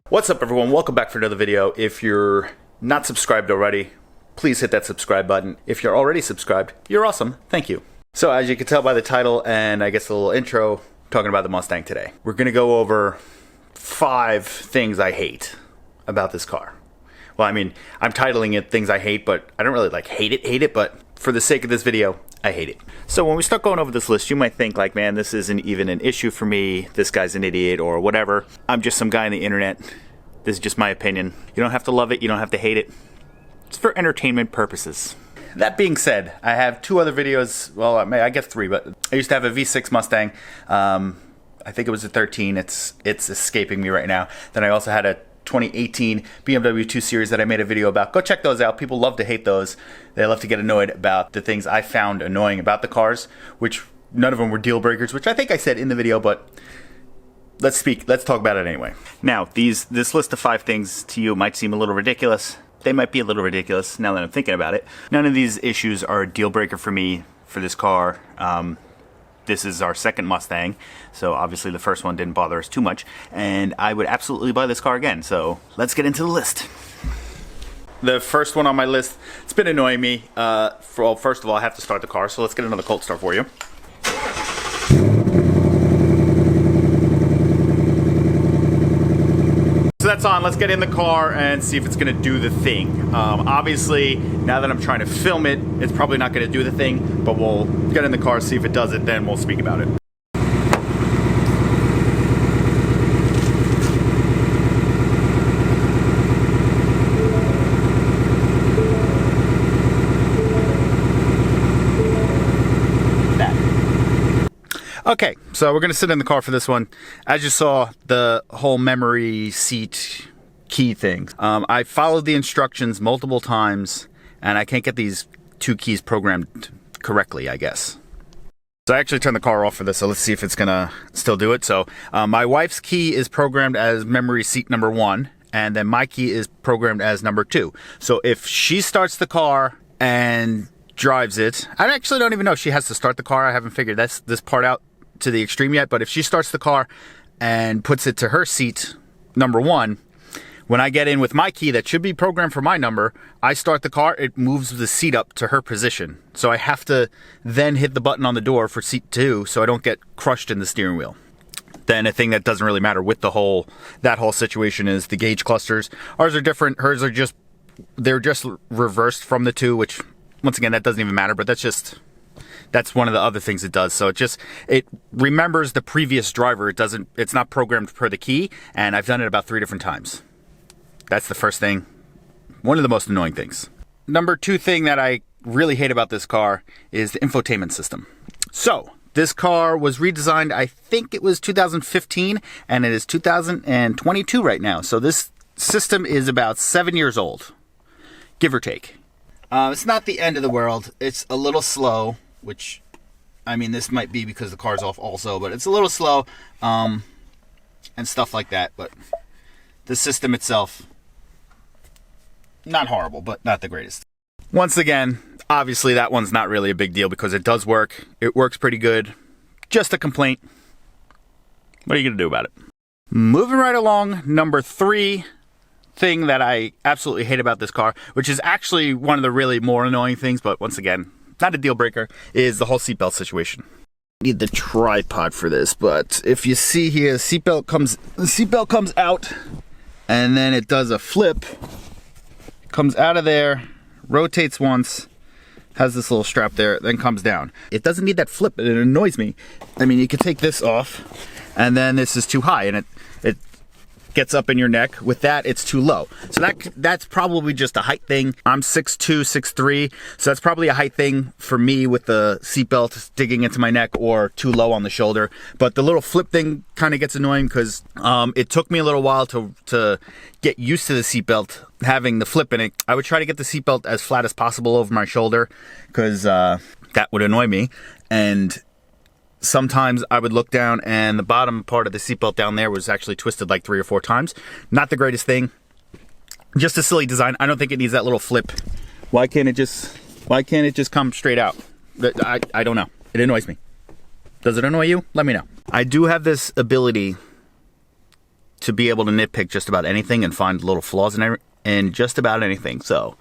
What's up, everyone? Welcome back for another video. If you're not subscribed already, please hit that subscribe button. If you're already subscribed, you're awesome. Thank you. So as you can tell by the title and I guess a little intro, talking about the Mustang today. We're gonna go over 5 things I hate about this car. Well, I mean, I'm titling it things I hate, but I don't really like hate it, but for the sake of this video, I hate it. So when we start going over this list, you might think like, man, this isn't even an issue for me. This guy's an idiot or whatever. I'm just some guy on the internet. This is just my opinion. You don't have to love it. You don't have to hate it. It's for entertainment purposes. That being said, I have 2 other videos. Well, I guess 3, but I used to have a V6 Mustang. I think it was a 13. It's escaping me right now. Then I also had a 2018 BMW 2 Series that I made a video about. Go check those out. People love to hate those. They love to get annoyed about the things I found annoying about the cars, which none of them were deal breakers, which I think I said in the video, but let's talk about it anyway. Now, this list of 5 things to you might seem a little ridiculous. They might be a little ridiculous now that I'm thinking about it. None of these issues are a deal breaker for me for this car. This is our second Mustang, so obviously the first one didn't bother us too much, and I would absolutely buy this car again. So let's get into the list. The first one on my list, it's been annoying me. Well, first of all, I have to start the car, so let's get another cold start for you. So that's on. Let's get in the car and see if it's going to do the thing. Obviously, now that I'm trying to film it, it's probably not going to do the thing, but we'll get in the car, see if it does it, then we'll speak about it. Okay, so we're gonna sit in the car for this one. As you saw, the whole memory seat key thing. I followed the instructions multiple times, and I can't get these 2 keys programmed correctly, I guess. So I actually turned the car off for this, so let's see if it's gonna still do it. So my wife's key is programmed as memory seat number 1, and then my key is programmed as number 2. So if she starts the car and drives it, I actually don't even know if she has to start the car. I haven't figured this part out to the extreme yet, but if she starts the car and puts it to her seat number 1, when I get in with my key that should be programmed for my number, I start the car, it moves the seat up to her position. So I have to then hit the button on the door for seat 2 so I don't get crushed in the steering wheel. Then a thing that doesn't really matter with that whole situation is the gauge clusters. Ours are different. Hers are they're just reversed from the 2, which once again, that doesn't even matter, but that's one of the other things it does. So it remembers the previous driver. It's not programmed per the key, and I've done it about 3 different times. That's the first thing. One of the most annoying things. Number 2 thing that I really hate about this car is the infotainment system. So this car was redesigned, I think it was 2015, and it is 2022 right now. So this system is about 7 years old, give or take. It's not the end of the world. It's a little slow, which, I mean, this might be because the car's off also, but it's a little slow, and stuff like that. But the system itself, not horrible, but not the greatest. Once again, obviously that one's not really a big deal because it does work. It works pretty good. Just a complaint. What are you going to do about it? Moving right along, number 3 thing that I absolutely hate about this car, which is actually one of the really more annoying things, but once again, not a deal breaker, is the whole seatbelt situation. Need the tripod for this, but if you see here, the seatbelt comes out, and then it does a flip, comes out of there, rotates once, has this little strap there, then comes down. It doesn't need that flip, and it annoys me. I mean, you could take this off, and then this is too high, and it gets up in your neck. With that, it's too low. So that's probably just a height thing. I'm 6'2", 6'3", so that's probably a height thing for me with the seatbelt digging into my neck or too low on the shoulder. But the little flip thing kind of gets annoying because it took me a little while to get used to the seatbelt having the flip in it. I would try to get the seatbelt as flat as possible over my shoulder because that would annoy me. And sometimes I would look down and the bottom part of the seatbelt down there was actually twisted like 3 or 4 times. Not the greatest thing. Just a silly design. I don't think it needs that little flip. Why can't it just come straight out? I don't know. It annoys me. Does it annoy you? Let me know. I do have this ability to be able to nitpick just about anything and find little flaws in just about anything. So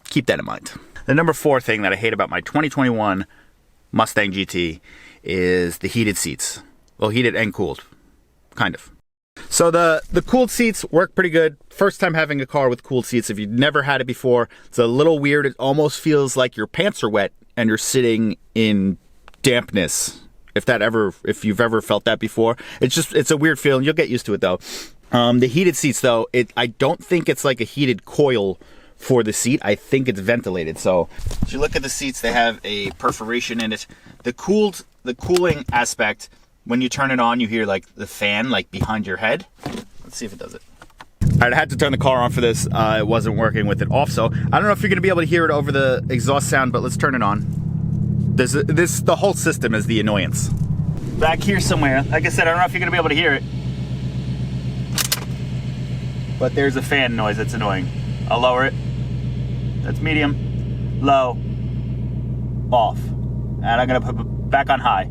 keep that in mind. The number 4 thing that I hate about my 2021 Mustang GT is the heated seats. Well, heated and cooled, kind of. So the cooled seats work pretty good. First time having a car with cooled seats. If you've never had it before, it's a little weird. It almost feels like your pants are wet and you're sitting in dampness. If you've ever felt that before, it's a weird feeling. You'll get used to it though. The heated seats though, I don't think it's like a heated coil for the seat. I think it's ventilated. So if you look at the seats, they have a perforation in it. The cooling aspect, when you turn it on, you hear like the fan like behind your head. Let's see if it does it. I had to turn the car on for this. It wasn't working with it off. So I don't know if you're gonna be able to hear it over the exhaust sound, but let's turn it on. The whole system is the annoyance. Back here somewhere, like I said, I don't know if you're gonna be able to hear it, but there's a fan noise that's annoying. I'll lower it. That's medium, low, off. And I'm gonna put it back on high.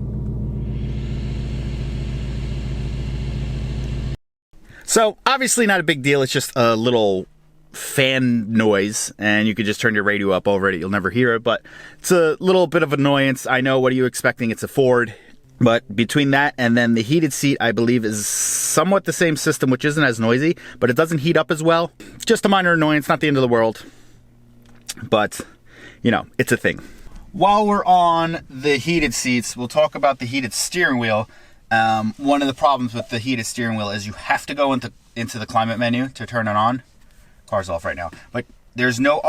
So obviously not a big deal. It's just a little fan noise and you could just turn your radio up over it. You'll never hear it, but it's a little bit of annoyance. I know, what are you expecting? It's a Ford. But between that and then the heated seat, I believe is somewhat the same system, which isn't as noisy, but it doesn't heat up as well. Just a minor annoyance, not the end of the world. But, you know, it's a thing. While we're on the heated seats, we'll talk about the heated steering wheel. One of the problems with the heated steering wheel is you have to go into the climate menu to turn it on. Car's off right now, but there's no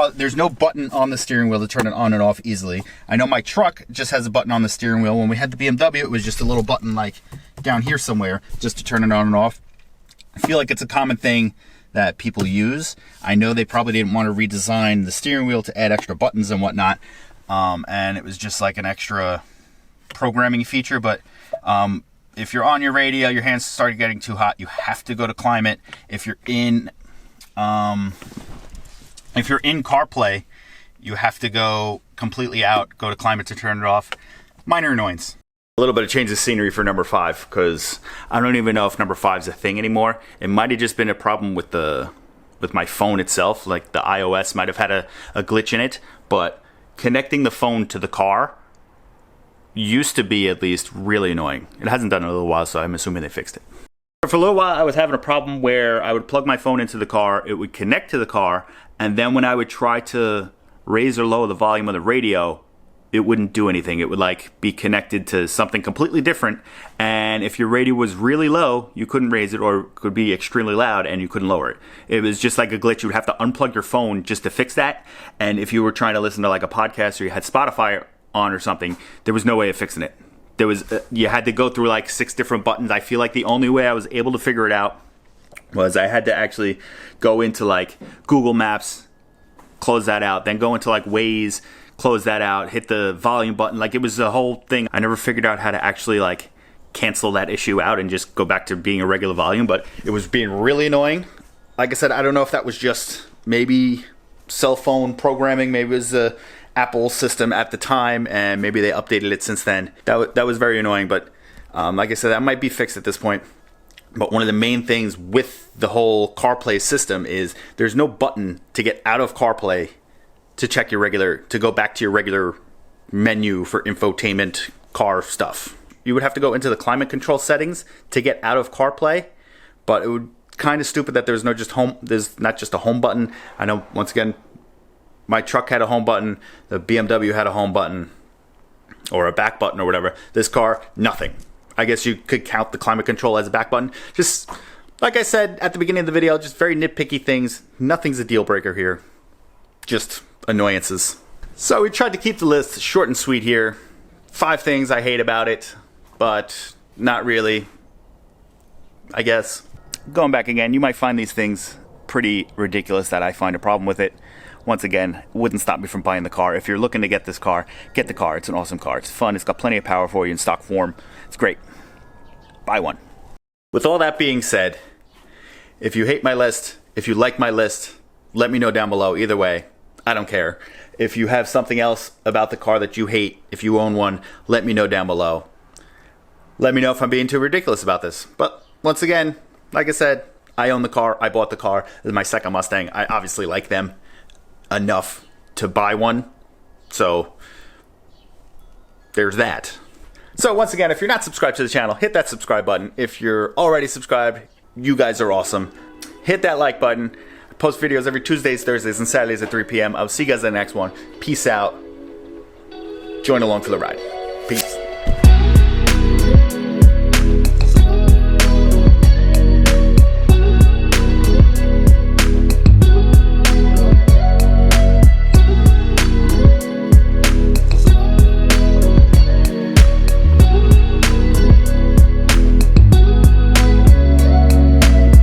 button on the steering wheel to turn it on and off easily. I know my truck just has a button on the steering wheel. When we had the BMW, it was just a little button like down here somewhere just to turn it on and off. I feel like it's a common thing that people use. I know they probably didn't want to redesign the steering wheel to add extra buttons and whatnot, and it was just like an extra programming feature. But if you're on your radio, your hands start getting too hot, you have to go to climate. If you're in CarPlay, you have to go completely out, go to climate to turn it off. Minor annoyance. A little bit of change of scenery for number 5, because I don't even know if number 5 is a thing anymore. It might have just been a problem with my phone itself. Like the iOS might have had a glitch in it, but connecting the phone to the car used to be, at least, really annoying. It hasn't done it in a little while, so I'm assuming they fixed it. For a little while, I was having a problem where I would plug my phone into the car, it would connect to the car, and then when I would try to raise or lower the volume of the radio, it wouldn't do anything. It would like be connected to something completely different, and if your radio was really low, you couldn't raise it, or it could be extremely loud and you couldn't lower it. It was just like a glitch. You would have to unplug your phone just to fix that, and if you were trying to listen to like a podcast or you had Spotify on or something, there was no way of fixing it. There was you had to go through like 6 different buttons. I feel like the only way I was able to figure it out was I had to actually go into like Google Maps, close that out, then go into like Waze, close that out, hit the volume button. Like, it was a whole thing. I never figured out how to actually like cancel that issue out and just go back to being a regular volume, but it was being really annoying. Like I said, I don't know if that was just maybe cell phone programming, maybe it was the Apple system at the time, and maybe they updated it since then. That was very annoying, but like I said, that might be fixed at this point. But one of the main things with the whole CarPlay system is there's no button to get out of CarPlay to check to go back to your regular menu for infotainment car stuff. You would have to go into the climate control settings to get out of CarPlay, but it would kind of stupid that there's not just a home button. I know, once again, my truck had a home button, the BMW had a home button, or a back button or whatever. This car, nothing. I guess you could count the climate control as a back button. Just Like I said at the beginning of the video, just very nitpicky things. Nothing's a deal breaker here. Just annoyances. So we tried to keep the list short and sweet here. 5 things I hate about it, but not really, I guess. Going back again, you might find these things pretty ridiculous that I find a problem with it. Once again, wouldn't stop me from buying the car. If you're looking to get this car, get the car. It's an awesome car. It's fun. It's got plenty of power for you in stock form. It's great. Buy one. With all that being said, if you hate my list, if you like my list, let me know down below. Either way, I don't care. If you have something else about the car that you hate, if you own one, let me know down below. Let me know if I'm being too ridiculous about this. But once again, like I said, I own the car. I bought the car. This is my second Mustang. I obviously like them enough to buy one. So there's that. So once again, if you're not subscribed to the channel, hit that subscribe button. If you're already subscribed, you guys are awesome. Hit that like button. I post videos every Tuesdays, Thursdays, and Saturdays at 3 p.m. I'll see you guys in the next one. Peace out. Join along for the ride. Peace.